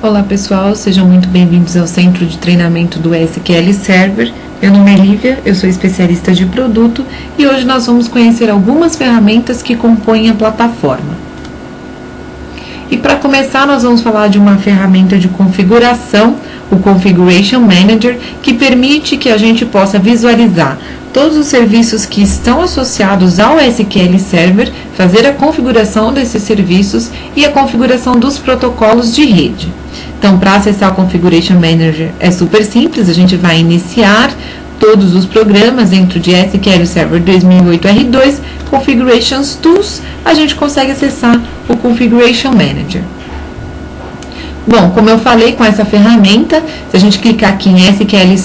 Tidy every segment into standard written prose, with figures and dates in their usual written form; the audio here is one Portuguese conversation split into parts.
Olá pessoal, sejam muito bem-vindos ao Centro de Treinamento do SQL Server. Meu nome é Lívia, eu sou especialista de produto e hoje nós vamos conhecer algumas ferramentas que compõem a plataforma. E para começar, nós vamos falar de uma ferramenta de configuração, o Configuration Manager, que permite que a gente possa visualizar todos os serviços que estão associados ao SQL Server, fazer a configuração desses serviços e a configuração dos protocolos de rede. Então, para acessar o Configuration Manager é super simples, a gente vai iniciar todos os programas dentro de SQL Server 2008 R2, Configurations Tools, a gente consegue acessar o Configuration Manager. Bom, como eu falei, com essa ferramenta, se a gente clicar aqui em SQL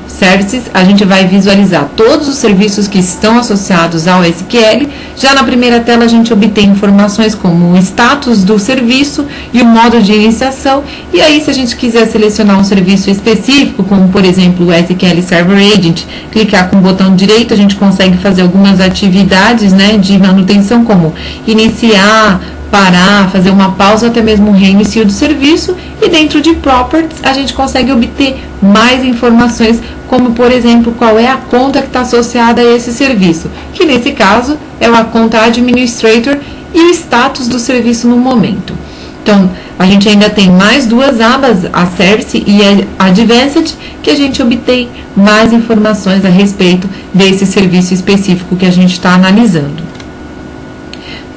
Services, a gente vai visualizar todos os serviços que estão associados ao SQL. Já na primeira tela, a gente obtém informações como o status do serviço e o modo de iniciação. E aí, se a gente quiser selecionar um serviço específico, como por exemplo o SQL Server Agent, clicar com o botão direito, a gente consegue fazer algumas atividades, né, de manutenção, como iniciar, parar, fazer uma pausa, até mesmo um reinicio do serviço, e dentro de Properties a gente consegue obter mais informações, como por exemplo, qual é a conta que está associada a esse serviço, que nesse caso é a conta Administrator e o status do serviço no momento. Então, a gente ainda tem mais duas abas, a Service e a Advanced, que a gente obtém mais informações a respeito desse serviço específico que a gente está analisando.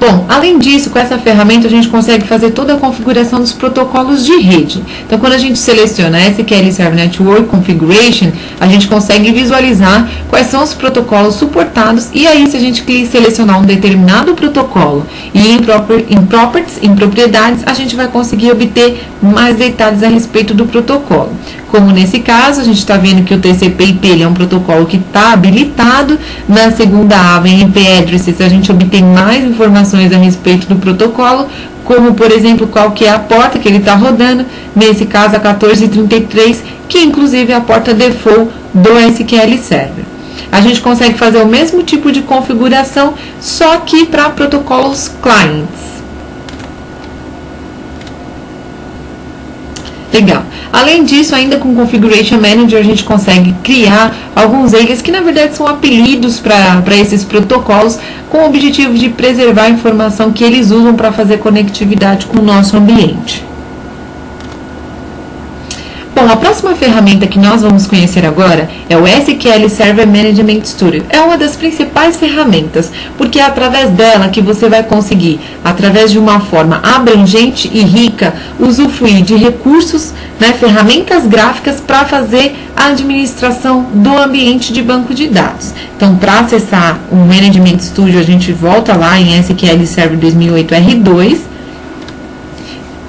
Bom, além disso, com essa ferramenta a gente consegue fazer toda a configuração dos protocolos de rede. Então, quando a gente seleciona SQL Server Network Configuration, a gente consegue visualizar quais são os protocolos suportados, e aí, se a gente selecionar um determinado protocolo e em Properties, em propriedades, a gente vai conseguir obter mais detalhes a respeito do protocolo. Como nesse caso, a gente está vendo que o TCP/IP ele é um protocolo que está habilitado. Na segunda aba, em IP Addresses, a gente obtém mais informações a respeito do protocolo, como, por exemplo, qual que é a porta que ele está rodando, nesse caso, a 1433, que inclusive é a porta default do SQL Server. A gente consegue fazer o mesmo tipo de configuração, só que para protocolos clients. Legal. Além disso, ainda com o Configuration Manager, a gente consegue criar alguns aliases que, na verdade, são apelidos para esses protocolos, com o objetivo de preservar a informação que eles usam para fazer conectividade com o nosso ambiente. Bom, a próxima ferramenta que nós vamos conhecer agora é o SQL Server Management Studio. É uma das principais ferramentas, porque é através dela que você vai conseguir, através de uma forma abrangente e rica, usufruir de recursos, né, ferramentas gráficas para fazer a administração do ambiente de banco de dados. Então, para acessar o Management Studio, a gente volta lá em SQL Server 2008 R2,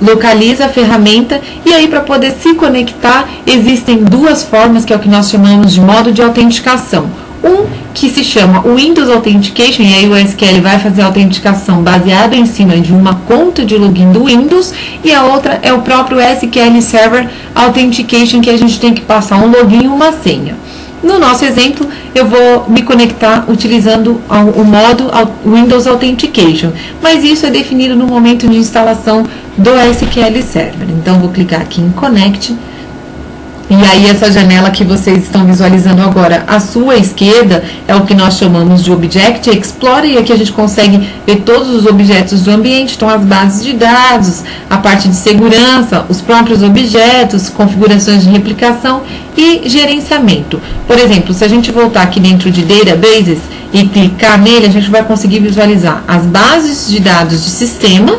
localiza a ferramenta, e aí, para poder se conectar, existem duas formas, que é o que nós chamamos de modo de autenticação. Um que se chama Windows Authentication, e aí o SQL vai fazer a autenticação baseada em cima de uma conta de login do Windows, e a outra é o próprio SQL Server Authentication, que a gente tem que passar um login e uma senha. No nosso exemplo, eu vou me conectar utilizando o modo Windows Authentication, mas isso é definido no momento de instalação do SQL Server. Então, vou clicar aqui em Connect, e aí essa janela que vocês estão visualizando agora à sua esquerda é o que nós chamamos de Object Explorer, e aqui a gente consegue ver todos os objetos do ambiente, então as bases de dados, a parte de segurança, os próprios objetos, configurações de replicação e gerenciamento. Por exemplo, se a gente voltar aqui dentro de Databases e clicar nele, a gente vai conseguir visualizar as bases de dados de sistema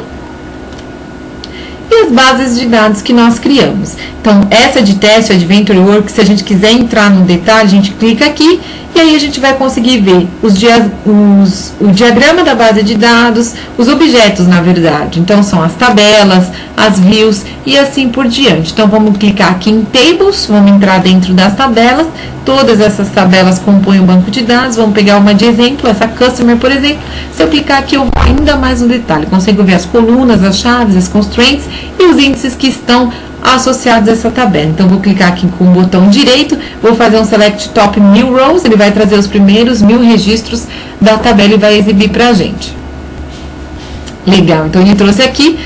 e as bases de dados que nós criamos. Então, essa de teste, Adventure Work, se a gente quiser entrar no detalhe, a gente clica aqui, e aí a gente vai conseguir ver o diagrama da base de dados, os objetos, na verdade. Então, são as tabelas, as views e assim por diante. Então, vamos clicar aqui em Tables, vamos entrar dentro das tabelas. Todas essas tabelas compõem o banco de dados. Vamos pegar uma de exemplo, essa Customer, por exemplo. Se eu clicar aqui, eu vou ainda mais no detalhe. Consigo ver as colunas, as chaves, as constraints e os índices que estão associados a essa tabela. Então, vou clicar aqui com o botão direito, vou fazer um Select Top 1000 Rows, ele vai trazer os primeiros 1000 registros da tabela e vai exibir para a gente. Legal, então ele trouxe aqui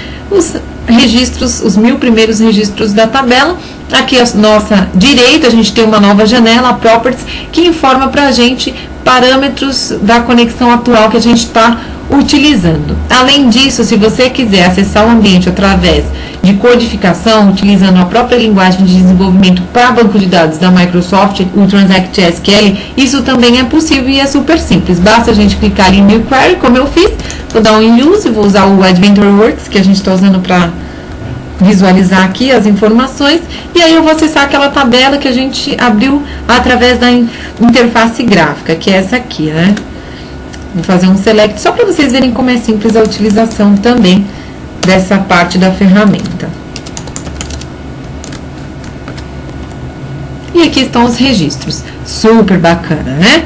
registros, os 1000 primeiros registros da tabela. Aqui à nossa direita a gente tem uma nova janela, a Properties, que informa para a gente parâmetros da conexão atual que a gente está utilizando. Além disso, se você quiser acessar o ambiente através de codificação, utilizando a própria linguagem de desenvolvimento para banco de dados da Microsoft, o Transact SQL, isso também é possível e é super simples. Basta a gente clicar em New Query, como eu fiz, vou dar um in use, vou usar o Adventure Works, que a gente está usando para visualizar aqui as informações, e aí eu vou acessar aquela tabela que a gente abriu através da interface gráfica, que é essa aqui, né? Vou fazer um select só para vocês verem como é simples a utilização também dessa parte da ferramenta. E aqui estão os registros, super bacana, né?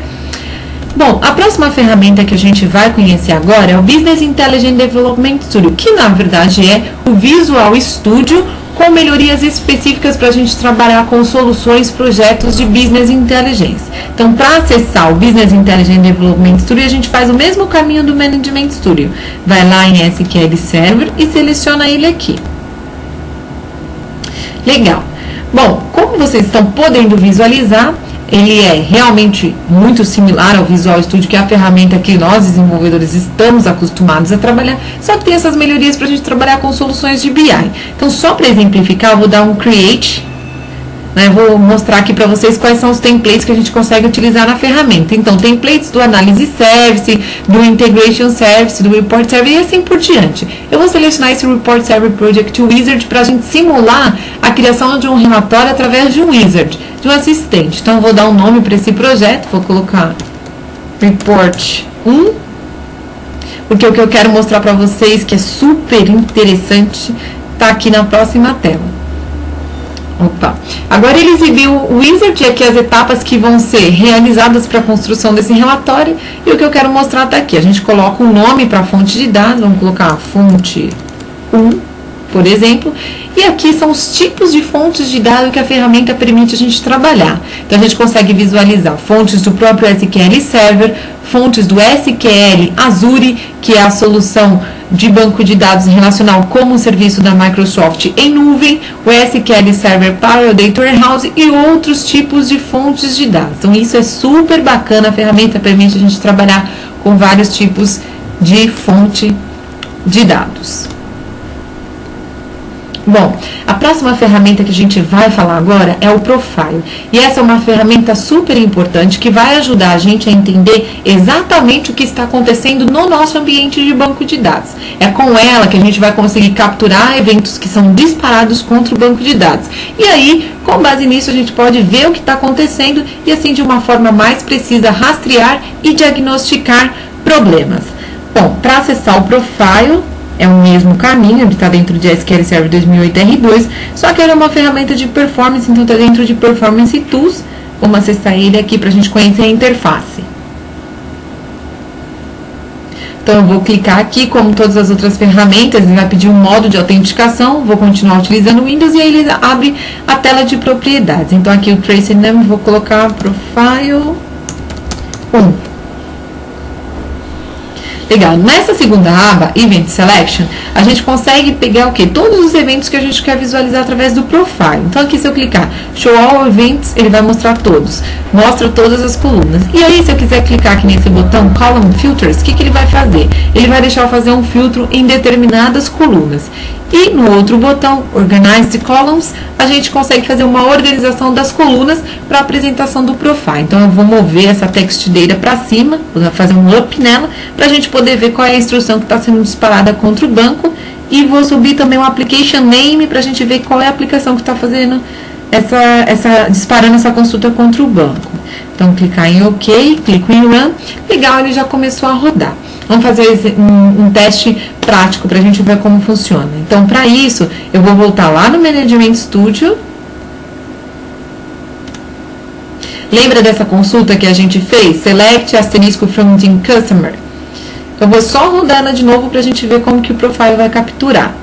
Bom, a próxima ferramenta que a gente vai conhecer agora é o Business Intelligence Development Studio, que na verdade é o Visual Studio com melhorias específicas para a gente trabalhar com soluções, projetos de Business Intelligence. Então, para acessar o Business Intelligence Development Studio, a gente faz o mesmo caminho do Management Studio. Vai lá em SQL Server e seleciona ele aqui. Legal. Bom, como vocês estão podendo visualizar, ele é realmente muito similar ao Visual Studio, que é a ferramenta que nós, desenvolvedores, estamos acostumados a trabalhar, só que tem essas melhorias para a gente trabalhar com soluções de BI. Então, só para exemplificar, eu vou dar um Create, né? Vou mostrar aqui para vocês quais são os templates que a gente consegue utilizar na ferramenta. Então, templates do Analysis Service, do Integration Service, do Report Server e assim por diante. Eu vou selecionar esse Report Server Project Wizard para a gente simular a criação de um relatório através de um wizard, de um assistente. Então, eu vou dar um nome para esse projeto, vou colocar Report 1, porque o que eu quero mostrar para vocês, que é super interessante, está aqui na próxima tela. Opa. Agora ele exibiu o wizard, aqui as etapas que vão ser realizadas para a construção desse relatório, e o que eu quero mostrar está aqui. A gente coloca um nome para a fonte de dados, vamos colocar fonte 1, por exemplo, e aqui são os tipos de fontes de dados que a ferramenta permite a gente trabalhar. Então, a gente consegue visualizar fontes do próprio SQL Server, fontes do SQL Azure, que é a solução de banco de dados relacional como um serviço da Microsoft em nuvem, o SQL Server para o Data Warehouse e outros tipos de fontes de dados. Então, isso é super bacana, a ferramenta permite a gente trabalhar com vários tipos de fonte de dados. Bom, a próxima ferramenta que a gente vai falar agora é o Profile. E essa é uma ferramenta super importante que vai ajudar a gente a entender exatamente o que está acontecendo no nosso ambiente de banco de dados. É com ela que a gente vai conseguir capturar eventos que são disparados contra o banco de dados. E aí, com base nisso, a gente pode ver o que está acontecendo e assim, de uma forma mais precisa, rastrear e diagnosticar problemas. Bom, para acessar o Profile, é o mesmo caminho, ele está dentro de SQL Server 2008 R2, só que ele é uma ferramenta de performance, então está dentro de Performance Tools. Vamos acessar ele aqui para a gente conhecer a interface. Então, eu vou clicar aqui, como todas as outras ferramentas, ele vai pedir um modo de autenticação, vou continuar utilizando o Windows e aí ele abre a tela de propriedades. Então, aqui o Trace Name, vou colocar Profile 1. Legal, nessa segunda aba, Event Selection, a gente consegue pegar o quê? Todos os eventos que a gente quer visualizar através do Profile. Então, aqui se eu clicar Show All Events, ele vai mostrar todos. Mostra todas as colunas. E aí, se eu quiser clicar aqui nesse botão Column Filters, o que ele vai fazer? Ele vai deixar eu fazer um filtro em determinadas colunas. E no outro botão, Organize the Columns, a gente consegue fazer uma organização das colunas para a apresentação do Profile. Então, eu vou mover essa text data para cima, vou fazer um up nela, para a gente poder ver qual é a instrução que está sendo disparada contra o banco. E vou subir também o Application Name para a gente ver qual é a aplicação que está fazendo disparando essa consulta contra o banco. Então, clicar em OK, clico em Run. Legal, ele já começou a rodar. Vamos fazer um teste prático para a gente ver como funciona. Então, para isso, eu vou voltar lá no Management Studio. Lembra dessa consulta que a gente fez? Select asterisco from the customer. Eu vou só rodar ela de novo para a gente ver como que o Profile vai capturar.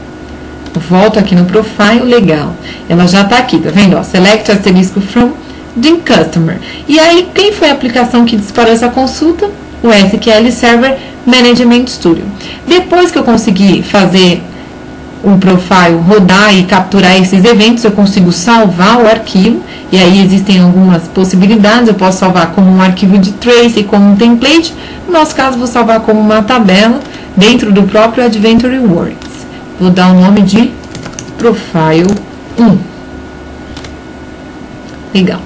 Eu volto aqui no Profile, legal. Ela já está aqui, tá vendo? Ó, select asterisco from the customer. E aí, quem foi a aplicação que disparou essa consulta? O SQL Server Management Studio. Depois que eu consegui fazer o profile rodar e capturar esses eventos, eu consigo salvar o arquivo, e aí existem algumas possibilidades. Eu posso salvar como um arquivo de trace, como um template. No nosso caso, vou salvar como uma tabela dentro do próprio Adventure Works. Vou dar o nome de Profile 1. Legal.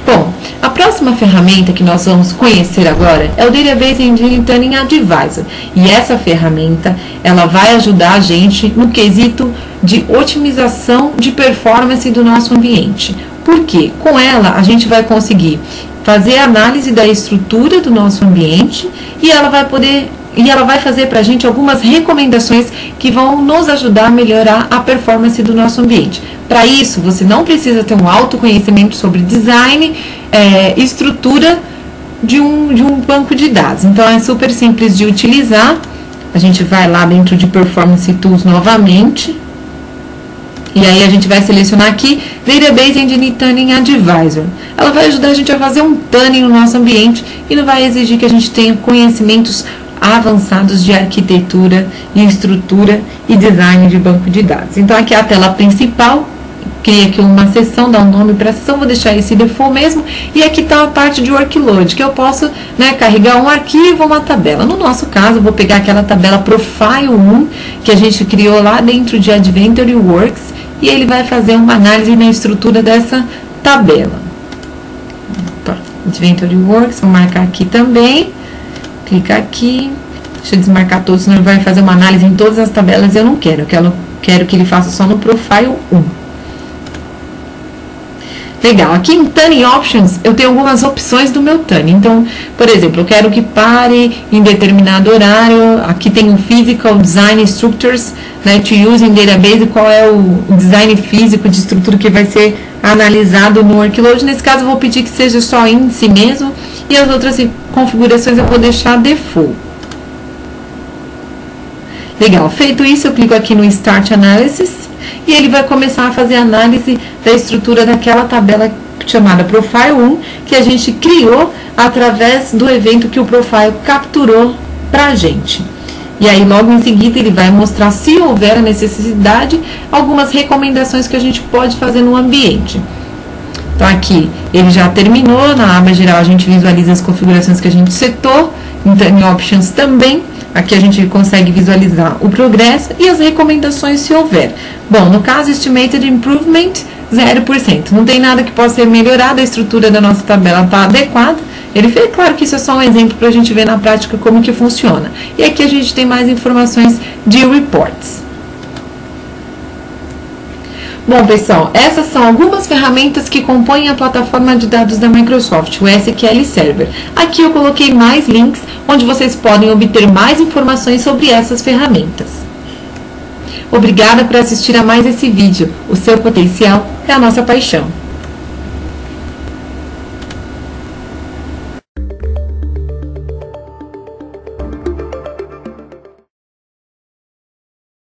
Bom, a próxima ferramenta que nós vamos conhecer agora é o Database Engine Tuning Advisor. E essa ferramenta, ela vai ajudar a gente no quesito de otimização de performance do nosso ambiente. Por quê? Com ela, a gente vai conseguir fazer análise da estrutura do nosso ambiente e ela vai fazer para a gente algumas recomendações que vão nos ajudar a melhorar a performance do nosso ambiente. Para isso, você não precisa ter um alto conhecimento sobre design, estrutura de um banco de dados. Então, é super simples de utilizar. A gente vai lá dentro de Performance Tools novamente. E aí a gente vai selecionar aqui Database Engine Tuning Advisor. Ela vai ajudar a gente a fazer um tuning no nosso ambiente e não vai exigir que a gente tenha conhecimentos avançados de arquitetura, e estrutura e design de banco de dados. Então aqui é a tela principal. Criei aqui uma seção, dá um nome para a seção, vou deixar esse default mesmo. E aqui está a parte de workload, que eu posso carregar um arquivo, uma tabela. No nosso caso, eu vou pegar aquela tabela Profile 1, que a gente criou lá dentro de Adventure Works, e ele vai fazer uma análise na estrutura dessa tabela. Opa, Adventure Works, vou marcar aqui também. Clica aqui. Deixa eu desmarcar todos, senão ele vai fazer uma análise em todas as tabelas. Eu não quero, quero que ele faça só no Profile 1. Legal, aqui em Tuning Options eu tenho algumas opções do meu tuning. Então, por exemplo, eu quero que pare em determinado horário. Aqui tem o Physical Design Structures, to use in database, qual é o design físico de estrutura que vai ser analisado no workload. Nesse caso, eu vou pedir que seja só índice mesmo, e as outras configurações eu vou deixar default. Legal, feito isso, eu clico aqui no Start Analysis, e ele vai começar a fazer análise da estrutura daquela tabela chamada Profile 1, que a gente criou através do evento que o Profile capturou para a gente. E aí, logo em seguida, ele vai mostrar, se houver a necessidade, algumas recomendações que a gente pode fazer no ambiente. Então, aqui, ele já terminou. Na aba geral, a gente visualiza as configurações que a gente setou. Então, em Options também. Aqui a gente consegue visualizar o progresso e as recomendações se houver. Bom, no caso, Estimated Improvement, 0%. Não tem nada que possa ser melhorado, a estrutura da nossa tabela está adequada. Ele fez, claro que isso é só um exemplo para a gente ver na prática como que funciona. E aqui a gente tem mais informações de reports. Bom, pessoal, essas são algumas ferramentas que compõem a plataforma de dados da Microsoft, o SQL Server. Aqui eu coloquei mais links, onde vocês podem obter mais informações sobre essas ferramentas. Obrigada por assistir a mais esse vídeo. O seu potencial é a nossa paixão.